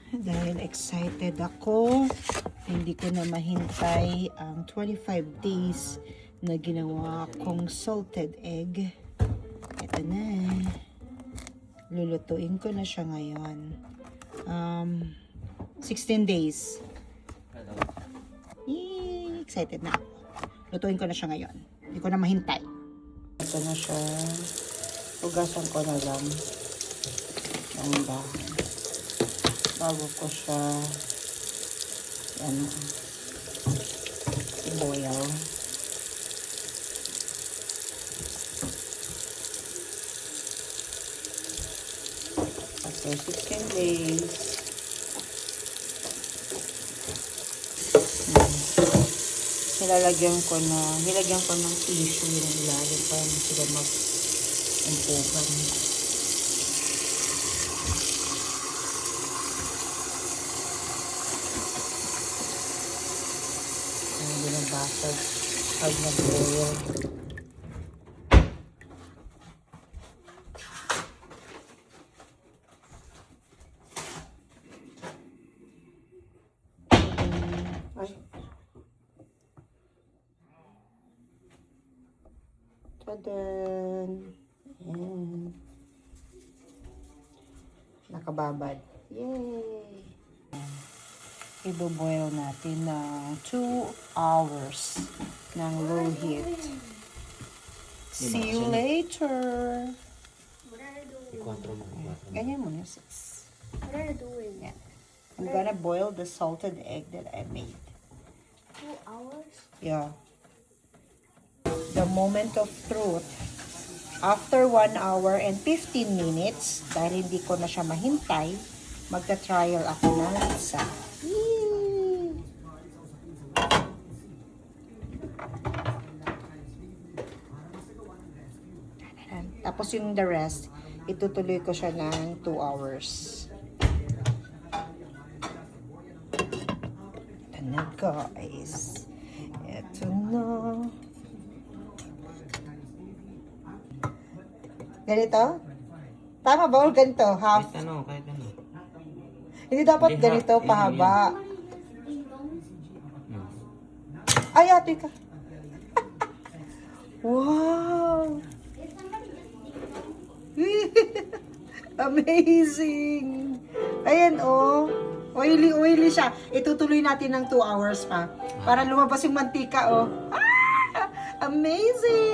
Dahil excited ako, hindi ko na mahintay ang 25 days na ginawa kong salted egg. Ito na. Lulutuin ko na siya ngayon. 16 days. Yay! Excited na ako. Lutuin ko na siya ngayon. Hindi ko na mahintay. Ito na siya. Hugasan ko na lang. Ang dahon. Bago ko siya i-boil. After 16 days, nilagyan ko ng tissue yung ilalim para hindi sila mag-umpugan. Binabasag pag nag-boil. Tadan! Ayan. Nakababad. Yay! I-boil natin ng 2 hours ng low heat. See you later! What are you doing? Ganyan mo na, sis. What are you doing? Yeah. I'm gonna boil the salted egg that I made. 2 hours? Yeah. The moment of truth. After 1 hour and 15 minutes, dahil hindi ko na siya mahintay, magta-trial ako ng isa. Yee! Tapos yung the rest, itutuloy ko siya ng 2 hours. Ito na, guys. Ito na. Ganito? Tama ba? O ganito? Half? Kahit ano. Hindi dapat Hindi, ganito, half. pahaba. Ay, ate ka. Wow! Amazing! Ayan, oh. Oily siya. Itutuloy natin ng 2 hours pa. Para lumabas yung mantika, oh. Ah! Amazing!